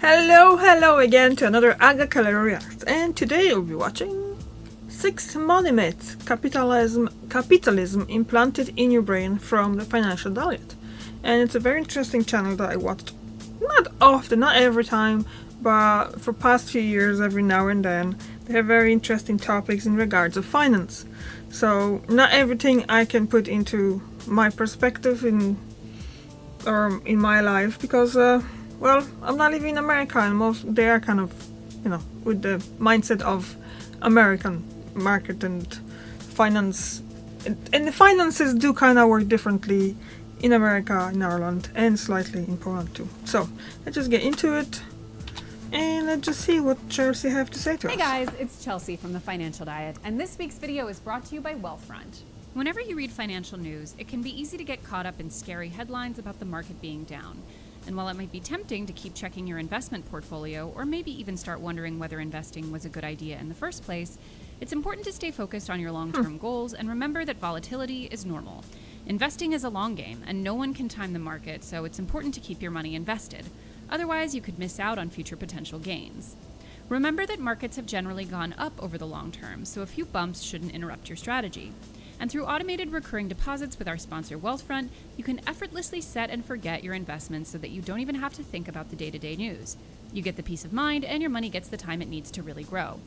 Hello again to another Aga React, and today we'll be watching 6 Money Myths, Capitalism Implanted in Your Brain from the Financial Diet. And it's a very interesting channel that I watched not often, not every time, but for past few years, every now and then. They have very interesting topics in regards of finance. So not everything I can put into my perspective in my life because well, I'm not living in America, and they are kind of, with the mindset of American market and finance, and the finances do kind of work differently in America, in Ireland, and slightly in Poland too. So let's just get into it, and let's just see what Chelsea have to say to us. Hey guys, it's Chelsea from The Financial Diet, and this week's video is brought to you by Wealthfront. Whenever you read financial news, it can be easy to get caught up in scary headlines about the market being down. And while it might be tempting to keep checking your investment portfolio, or maybe even start wondering whether investing was a good idea in the first place, it's important to stay focused on your long-term goals and remember that volatility is normal. Investing is a long game, and no one can time the market, so it's important to keep your money invested. Otherwise, you could miss out on future potential gains. Remember that markets have generally gone up over the long term, so a few bumps shouldn't interrupt your strategy. And through automated recurring deposits with our sponsor Wealthfront, you can effortlessly set and forget your investments so that you don't even have to think about the day-to-day news. You get the peace of mind, and your money gets the time it needs to really grow.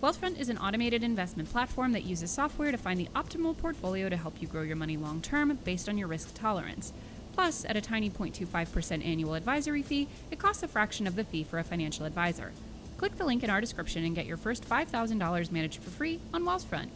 Wealthfront is an automated investment platform that uses software to find the optimal portfolio to help you grow your money long-term based on your risk tolerance. Plus, at a tiny 0.25% annual advisory fee, it costs a fraction of the fee for a financial advisor. Click the link in our description and get your first $5,000 managed for free on Wealthfront.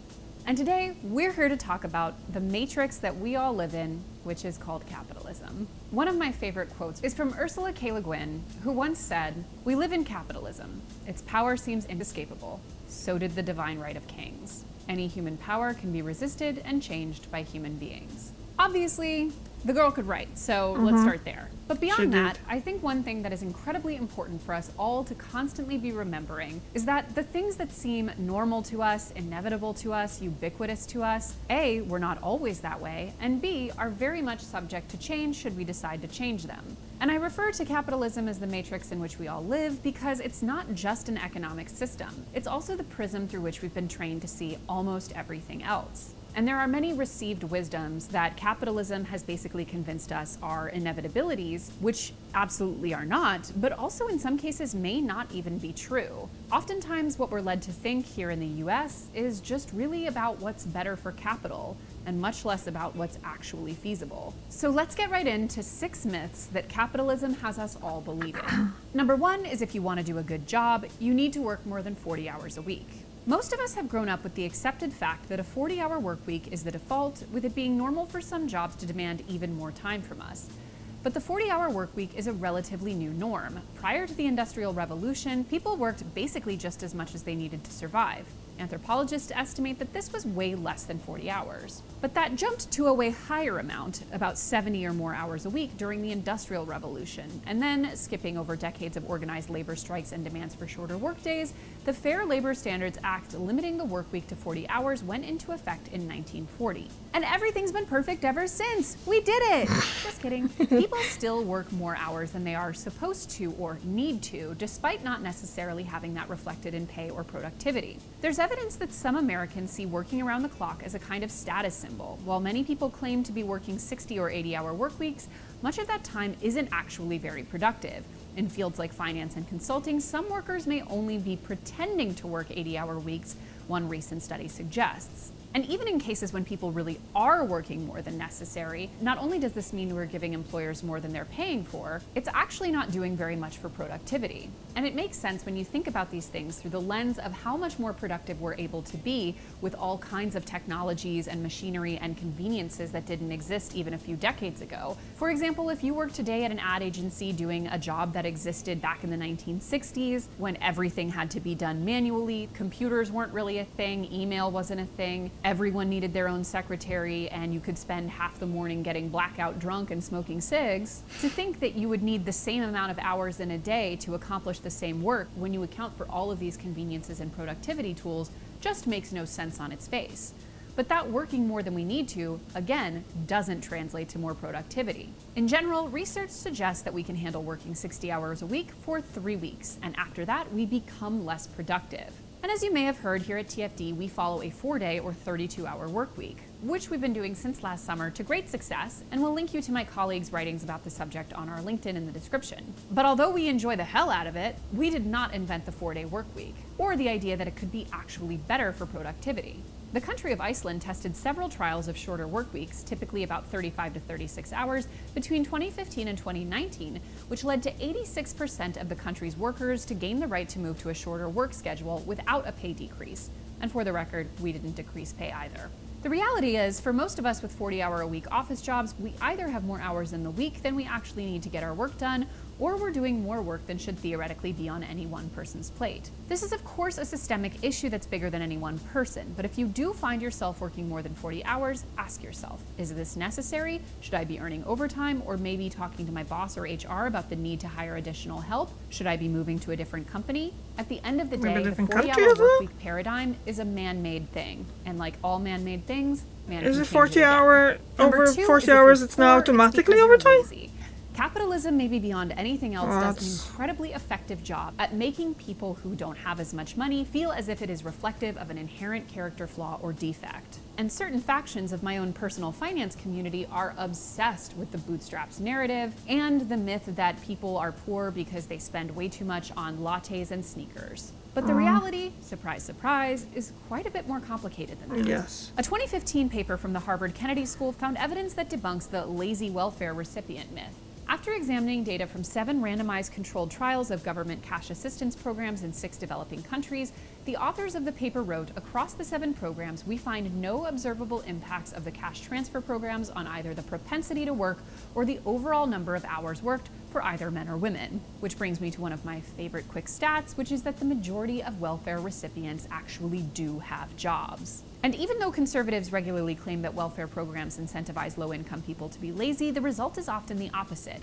And today, we're here to talk about the matrix that we all live in, which is called capitalism. One of my favorite quotes is from Ursula K. Le Guin, who once said, "We live in capitalism. Its power seems inescapable. So did the divine right of kings. Any human power can be resisted and changed by human beings." Obviously, the girl could write, so let's start there. But beyond that, I think one thing that is incredibly important for us all to constantly be remembering is that the things that seem normal to us, inevitable to us, ubiquitous to us, A, we're not always that way, and B, are very much subject to change should we decide to change them. And I refer to capitalism as the matrix in which we all live because it's not just an economic system. It's also the prism through which we've been trained to see almost everything else. And there are many received wisdoms that capitalism has basically convinced us are inevitabilities, which absolutely are not, but also in some cases may not even be true. Oftentimes what we're led to think here in the US is just really about what's better for capital, and much less about what's actually feasible. So let's get right into 6 myths that capitalism has us all believing. Number 1 is if you want to do a good job, you need to work more than 40 hours a week. Most of us have grown up with the accepted fact that a 40-hour work week is the default, with it being normal for some jobs to demand even more time from us. But the 40-hour work week is a relatively new norm. Prior to the Industrial Revolution, people worked basically just as much as they needed to survive. Anthropologists estimate that this was way less than 40 hours. But that jumped to a way higher amount, about 70 or more hours a week during the Industrial Revolution. And then, skipping over decades of organized labor strikes and demands for shorter workdays, the Fair Labor Standards Act limiting the work week to 40 hours went into effect in 1940. And everything's been perfect ever since. We did it! Just kidding. People still work more hours than they are supposed to or need to, despite not necessarily having that reflected in pay or productivity. There's evidence that some Americans see working around the clock as a kind of status symbol. While many people claim to be working 60 or 80-hour work weeks, much of that time isn't actually very productive. In fields like finance and consulting, some workers may only be pretending to work 80-hour weeks, one recent study suggests. And even in cases when people really are working more than necessary, not only does this mean we're giving employers more than they're paying for, it's actually not doing very much for productivity. And it makes sense when you think about these things through the lens of how much more productive we're able to be with all kinds of technologies and machinery and conveniences that didn't exist even a few decades ago. For example, if you work today at an ad agency doing a job that existed back in the 1960s, when everything had to be done manually, computers weren't really a thing, email wasn't a thing, everyone needed their own secretary, and you could spend half the morning getting blackout drunk and smoking cigs, to think that you would need the same amount of hours in a day to accomplish the same work when you account for all of these conveniences and productivity tools just makes no sense on its face. But that working more than we need to, again, doesn't translate to more productivity. In general, research suggests that we can handle working 60 hours a week for 3 weeks, and after that, we become less productive. And as you may have heard, here at TFD, we follow a 4-day or 32-hour work week, which we've been doing since last summer to great success, and we'll link you to my colleagues' writings about the subject on our LinkedIn in the description. But although we enjoy the hell out of it, we did not invent the 4-day work week, or the idea that it could be actually better for productivity. The country of Iceland tested several trials of shorter work weeks, typically about 35 to 36 hours, between 2015 and 2019, which led to 86% of the country's workers to gain the right to move to a shorter work schedule without a pay decrease. And for the record, we didn't decrease pay either. The reality is, for most of us with 40-hour-a-week office jobs, we either have more hours in the week than we actually need to get our work done, or we're doing more work than should theoretically be on any one person's plate. This is of course a systemic issue that's bigger than any one person, but if you do find yourself working more than 40 hours, ask yourself, is this necessary? Should I be earning overtime, or maybe talking to my boss or HR about the need to hire additional help? Should I be moving to a different company? At the end of the day, the 40-hour workweek paradigm is a man-made thing, and like all man-made things, man is can it change 40 it again. hour Number over two 40 is if hours? you're It's now poor, it's automatically because you're overtime. lazy. Capitalism, maybe beyond anything else, does an incredibly effective job at making people who don't have as much money feel as if it is reflective of an inherent character flaw or defect. And certain factions of my own personal finance community are obsessed with the bootstraps narrative and the myth that people are poor because they spend way too much on lattes and sneakers. But the reality, surprise, surprise, is quite a bit more complicated than that. Yes. A 2015 paper from the Harvard Kennedy School found evidence that debunks the lazy welfare recipient myth. After examining data from 7 randomized controlled trials of government cash assistance programs in 6 developing countries, the authors of the paper wrote, across the 7 programs, we find no observable impacts of the cash transfer programs on either the propensity to work or the overall number of hours worked for either men or women. Which brings me to one of my favorite quick stats, which is that the majority of welfare recipients actually do have jobs. And even though conservatives regularly claim that welfare programs incentivize low-income people to be lazy, the result is often the opposite.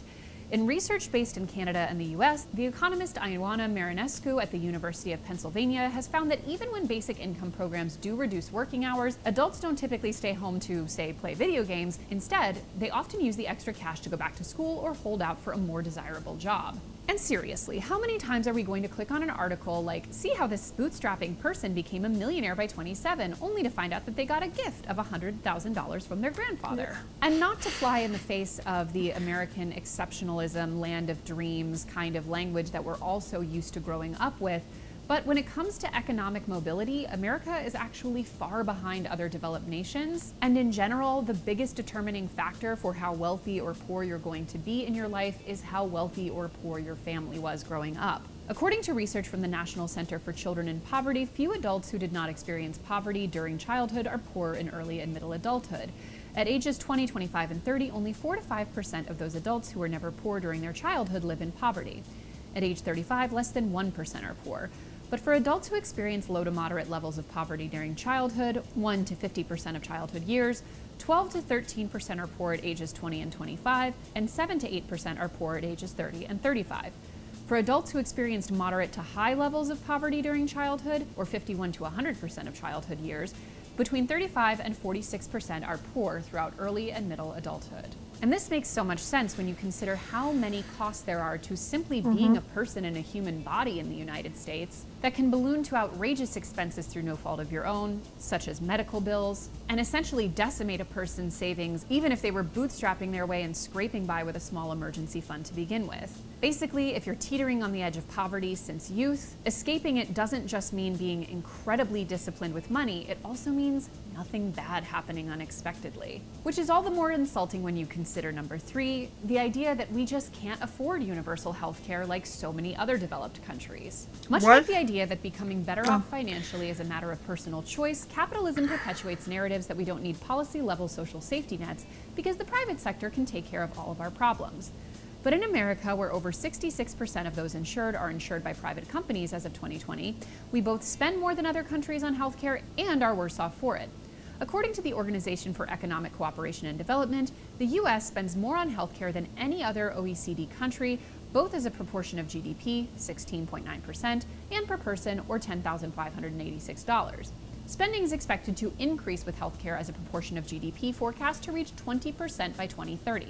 In research based in Canada and the US, the economist Ioana Marinescu at the University of Pennsylvania has found that even when basic income programs do reduce working hours, adults don't typically stay home to, say, play video games. Instead, they often use the extra cash to go back to school or hold out for a more desirable job. And seriously, how many times are we going to click on an article like, see how this bootstrapping person became a millionaire by 27, only to find out that they got a gift of $100,000 from their grandfather? And not to fly in the face of the American exceptionalism, land of dreams kind of language that we're also used to growing up with, but when it comes to economic mobility, America is actually far behind other developed nations. And in general, the biggest determining factor for how wealthy or poor you're going to be in your life is how wealthy or poor your family was growing up. According to research from the National Center for Children in Poverty, few adults who did not experience poverty during childhood are poor in early and middle adulthood. At ages 20, 25, and 30, only 4 to 5% of those adults who were never poor during their childhood live in poverty. At age 35, less than 1% are poor. But for adults who experience low to moderate levels of poverty during childhood, 1 to 50% of childhood years, 12 to 13% are poor at ages 20 and 25, and 7 to 8% are poor at ages 30 and 35. For adults who experienced moderate to high levels of poverty during childhood, or 51 to 100% of childhood years, between 35 and 46% are poor throughout early and middle adulthood. And this makes so much sense when you consider how many costs there are to simply being a person in a human body in the United States that can balloon to outrageous expenses through no fault of your own, such as medical bills, and essentially decimate a person's savings even if they were bootstrapping their way and scraping by with a small emergency fund to begin with. Basically, if you're teetering on the edge of poverty since youth, escaping it doesn't just mean being incredibly disciplined with money, it also means nothing bad happening unexpectedly. Which is all the more insulting when you consider number 3, the idea that we just can't afford universal health care like so many other developed countries. Much like the idea that becoming better off financially is a matter of personal choice, capitalism perpetuates narratives that we don't need policy-level social safety nets because the private sector can take care of all of our problems. But in America, where over 66% of those insured are insured by private companies as of 2020, we both spend more than other countries on healthcare and are worse off for it. According to the Organization for Economic Cooperation and Development, the U.S. spends more on healthcare than any other OECD country, both as a proportion of GDP, 16.9%, and per person, or $10,586. Spending is expected to increase with healthcare as a proportion of GDP, forecast to reach 20% by 2030.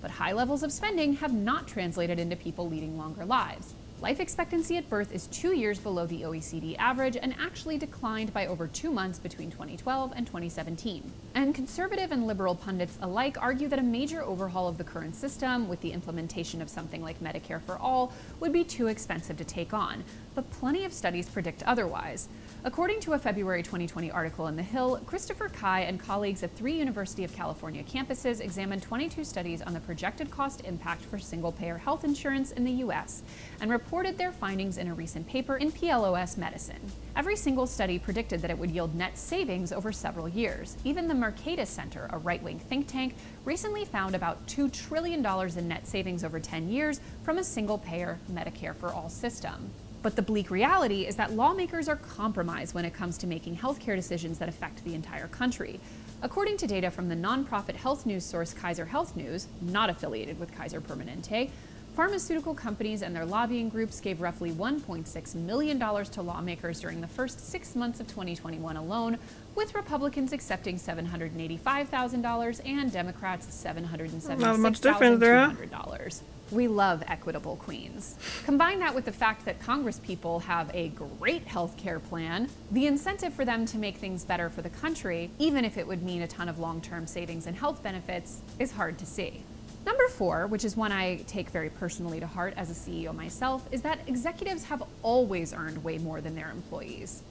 But high levels of spending have not translated into people leading longer lives. Life expectancy at birth is 2 years below the OECD average and actually declined by over 2 months between 2012 and 2017. And conservative and liberal pundits alike argue that a major overhaul of the current system, with the implementation of something like Medicare for all, would be too expensive to take on. But plenty of studies predict otherwise. According to a February 2020 article in The Hill, Christopher Kai and colleagues at 3 University of California campuses examined 22 studies on the projected cost impact for single-payer health insurance in the U.S. and reported their findings in a recent paper in PLOS Medicine. Every single study predicted that it would yield net savings over several years. Even the Mercatus Center, a right-wing think tank, recently found about $2 trillion in net savings over 10 years from a single-payer Medicare for all system. But the bleak reality is that lawmakers are compromised when it comes to making healthcare decisions that affect the entire country. According to data from the nonprofit health news source Kaiser Health News, not affiliated with Kaiser Permanente, pharmaceutical companies and their lobbying groups gave roughly $1.6 million to lawmakers during the first 6 months of 2021 alone, with Republicans accepting $785,000 and Democrats $776,200. We love equitable queens. Combine that with the fact that Congress people have a great healthcare plan, the incentive for them to make things better for the country, even if it would mean a ton of long-term savings and health benefits, is hard to see. Number 4, which is one I take very personally to heart as a CEO myself, is that executives have always earned way more than their employees.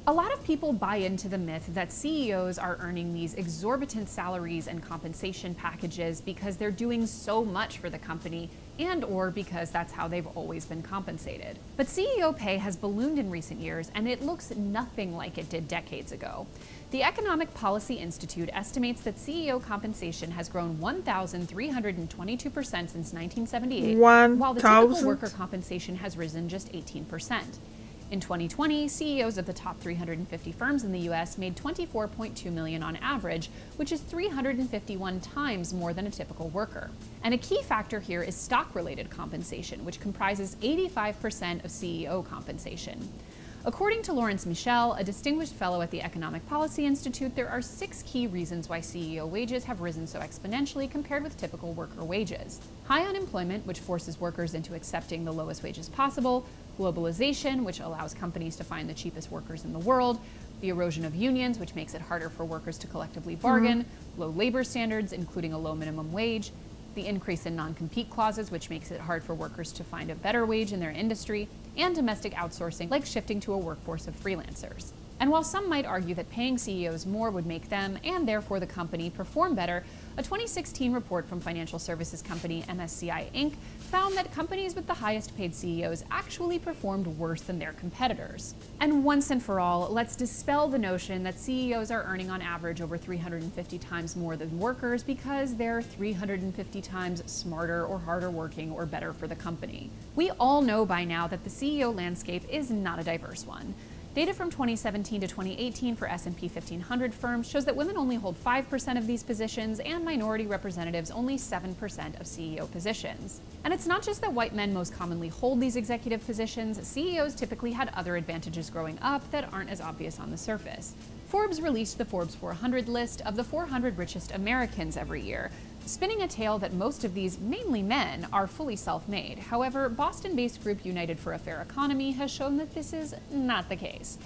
A lot of people buy into the myth that CEOs are earning these exorbitant salaries and compensation packages because they're doing so much for the company and/or because that's how they've always been compensated. But CEO pay has ballooned in recent years, and it looks nothing like it did decades ago. The Economic Policy Institute estimates that CEO compensation has grown 1,322% since 1978, while the typical worker compensation has risen just 18%. In 2020, CEOs of the top 350 firms in the U.S. made $24.2 million on average, which is 351 times more than a typical worker. And a key factor here is stock-related compensation, which comprises 85% of CEO compensation. According to Lawrence Michel, a distinguished fellow at the Economic Policy Institute, there are 6 key reasons why CEO wages have risen so exponentially compared with typical worker wages. High unemployment, which forces workers into accepting the lowest wages possible; globalization, which allows companies to find the cheapest workers in the world; the erosion of unions, which makes it harder for workers to collectively bargain; low labor standards, including a low minimum wage; the increase in non-compete clauses, which makes it hard for workers to find a better wage in their industry; and domestic outsourcing, like shifting to a workforce of freelancers. And while some might argue that paying CEOs more would make them, and therefore the company, perform better, a 2016 report from financial services company MSCI Inc. found that companies with the highest paid CEOs actually performed worse than their competitors. And once and for all, let's dispel the notion that CEOs are earning on average over 350 times more than workers because they're 350 times smarter or harder working or better for the company. We all know by now that the CEO landscape is not a diverse one. Data from 2017 to 2018 for S&P 1500 firms shows that women only hold 5% of these positions and minority representatives only 7% of CEO positions. And it's not just that white men most commonly hold these executive positions, CEOs typically had other advantages growing up that aren't as obvious on the surface. Forbes released the Forbes 400 list of the 400 richest Americans every year, spinning a tale that most of these, mainly men, are fully self-made. However, Boston-based group United for a Fair Economy has shown that this is not the case.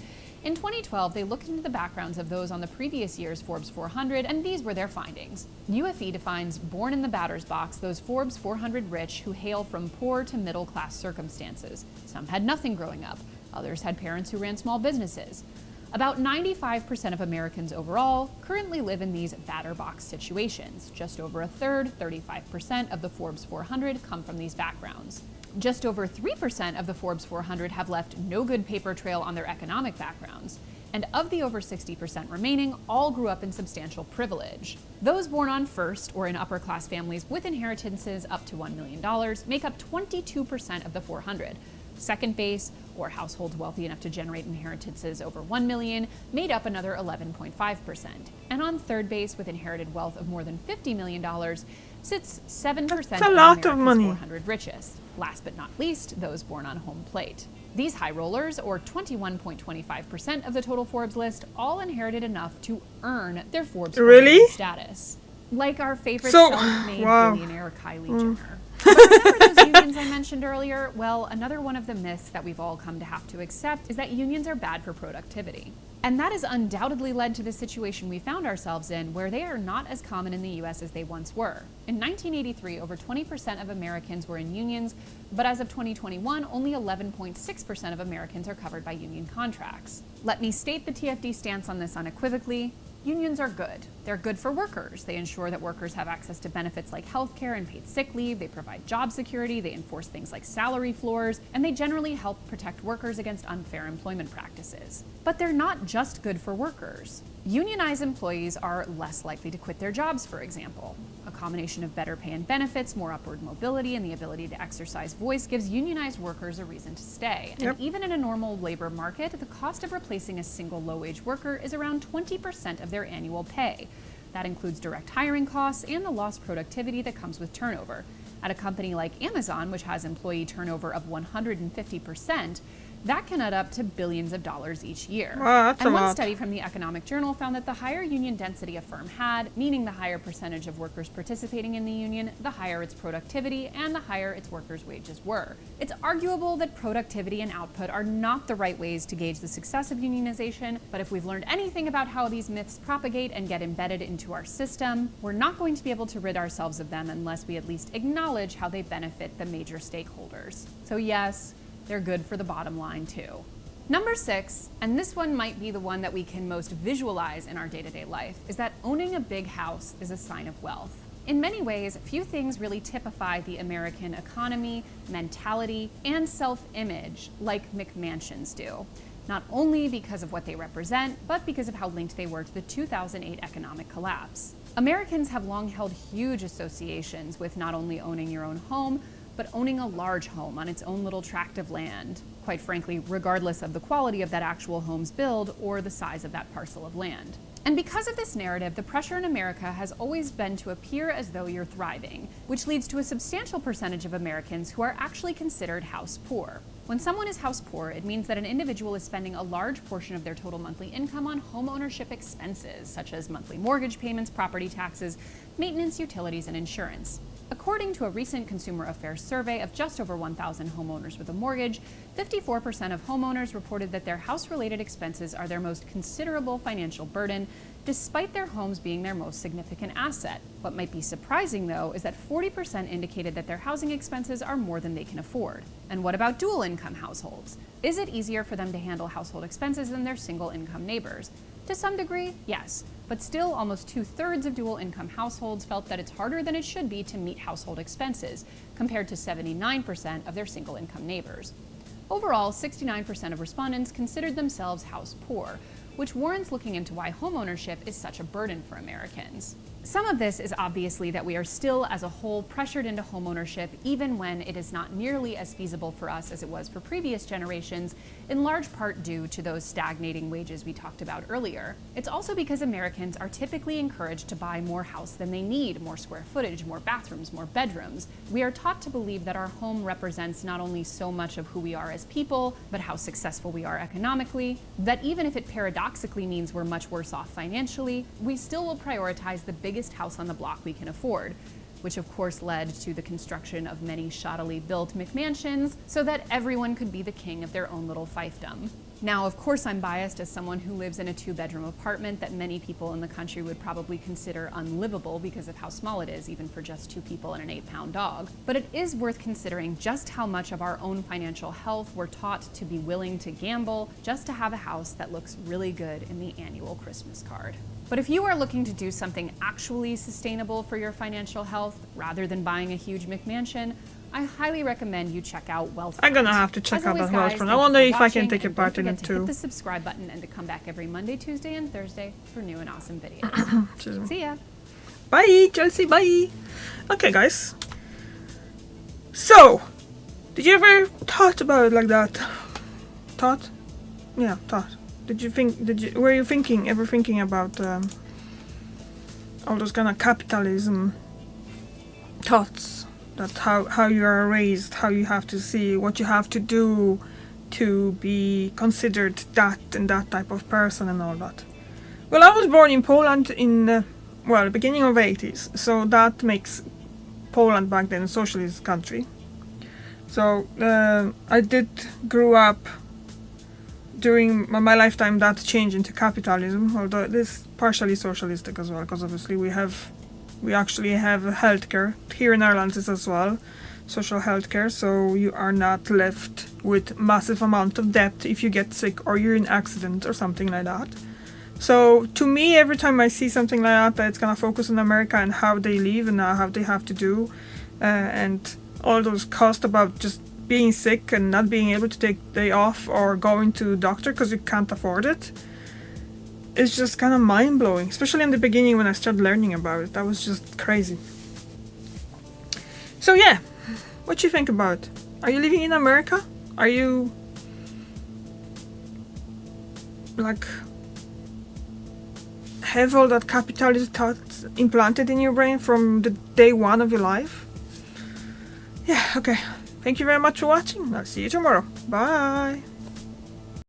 In 2012, they looked into the backgrounds of those on the previous year's Forbes 400, and these were their findings. UFE defines born in the batter's box those Forbes 400 rich who hail from poor to middle-class circumstances. Some had nothing growing up. Others had parents who ran small businesses. About 95% of Americans overall currently live in these batter box situations. Just over a third, 35% of the Forbes 400 come from these backgrounds. Just over 3% of the Forbes 400 have left no good paper trail on their economic backgrounds. And of the over 60% remaining, all grew up in substantial privilege. Those born on first or in upper-class families with inheritances up to $1 million make up 22% of the 400. Second base, or households wealthy enough to generate inheritances over $1 million, made up another 11.5%. And on third base, with inherited wealth of more than $50 million, sits 7% That's a lot of America's money. 400 richest. Last but not least, those born on home plate. These high rollers, or 21.25% of the total Forbes list, all inherited enough to earn their Forbes Really? status. Like our favorite So- self-made wow. billionaire Kylie Jenner. But remember those unions I mentioned earlier? Well, another one of the myths that we've all come to have to accept is that unions are bad for productivity. And that has undoubtedly led to the situation we found ourselves in, where they are not as common in the US as they once were. In 1983, over 20% of Americans were in unions, but as of 2021, only 11.6% of Americans are covered by union contracts. Let me state the TFD stance on this unequivocally. Unions are good. They're good for workers. They ensure that workers have access to benefits like healthcare and paid sick leave. They provide job security. They enforce things like salary floors. And they generally help protect workers against unfair employment practices. But they're not just good for workers. Unionized employees are less likely to quit their jobs, for example. A combination of better pay and benefits, more upward mobility, and the ability to exercise voice gives unionized workers a reason to stay. Yep. And even in a normal labor market, the cost of replacing a single low-wage worker is around 20% of their annual pay. That includes direct hiring costs and the lost productivity that comes with turnover. At a company like Amazon, which has employee turnover of 150%, that can add up to billions of dollars each year. Wow, that's and a one lot. study from the Economic Journal found that the higher union density a firm had, meaning the higher percentage of workers participating in the union, the higher its productivity and the higher its workers' wages were. It's arguable that productivity and output are not the right ways to gauge the success of unionization, but if we've learned anything about how these myths propagate and get embedded into our system, we're not going to be able to rid ourselves of them unless we at least acknowledge how they benefit the major stakeholders. So yes, they're good for the bottom line too. Number 6, and this one might be the one that we can most visualize in our day-to-day life, is that owning a big house is a sign of wealth. In many ways, few things really typify the American economy, mentality, and self-image like McMansions do. Not only because of what they represent, but because of how linked they were to the 2008 economic collapse. Americans have long held huge associations with not only owning your own home, but owning a large home on its own little tract of land, quite frankly, regardless of the quality of that actual home's build or the size of that parcel of land. And because of this narrative, the pressure in America has always been to appear as though you're thriving, which leads to a substantial percentage of Americans who are actually considered house poor. When someone is house poor, it means that an individual is spending a large portion of their total monthly income on home ownership expenses, such as monthly mortgage payments, property taxes, maintenance, utilities, and insurance. According to a recent Consumer Affairs survey of just over 1,000 homeowners with a mortgage, 54% of homeowners reported that their house-related expenses are their most considerable financial burden, despite their homes being their most significant asset. What might be surprising, though, is that 40% indicated that their housing expenses are more than they can afford. And what about dual-income households? Is it easier for them to handle household expenses than their single-income neighbors? To some degree, yes, but still almost 2/3 of dual-income households felt that it's harder than it should be to meet household expenses, compared to 79% of their single-income neighbors. Overall, 69% of respondents considered themselves house poor, which warrants looking into why homeownership is such a burden for Americans. Some of this is obviously that we are still, as a whole, pressured into homeownership even when it is not nearly as feasible for us as it was for previous generations, in large part due to those stagnating wages we talked about earlier. It's also because Americans are typically encouraged to buy more house than they need, more square footage, more bathrooms, more bedrooms. We are taught to believe that our home represents not only so much of who we are as people, but how successful we are economically, that even if it paradoxically means we're much worse off financially, we still will prioritize the biggest house on the block we can afford, which of course led to the construction of many shoddily built McMansions so that everyone could be the king of their own little fiefdom. Now, of course, I'm biased as someone who lives in a 2-bedroom apartment that many people in the country would probably consider unlivable because of how small it is, even for just 2 people and an 8-pound dog. But it is worth considering just how much of our own financial health we're taught to be willing to gamble just to have a house that looks really good in the annual Christmas card. But if you are looking to do something actually sustainable for your financial health, rather than buying a huge McMansion, I highly recommend you check out Wealth. I'm gonna have to check out that guys, Wealth. thank I you wonder for if I can watching, take a and part don't in it forget to hit too. the subscribe button and to come back every Monday, Tuesday, and Thursday for new and awesome videos. See ya. Bye, Chelsea, bye. Okay, guys. So, Did you ever thought about it like that? Thought? Yeah, thought. Were you ever thinking about all those kind of capitalism thoughts? That how you are raised, how you have to see, what you have to do to be considered that and that type of person and all that. Well, I was born in Poland in the beginning of 80s, so that makes Poland back then a socialist country. So I did grow up during my lifetime that changed into capitalism, although it is partially socialistic as well, because obviously we actually have healthcare here in Ireland as well, social healthcare, so you are not left with massive amount of debt if you get sick or you're in an accident or something like that. So to me, every time I see something like that, it's gonna focus on America and how they live and how they have to do, and all those costs about just being sick and not being able to take day off or going to doctor because you can't afford it. It's just kind of mind-blowing, especially in the beginning when I started learning about it. That was just crazy. So yeah, what you think about it? Are you living in America? Are you have all that capitalist thoughts implanted in your brain from the day one of your life? Yeah, okay. Thank you very much for watching. I'll see you tomorrow. Bye.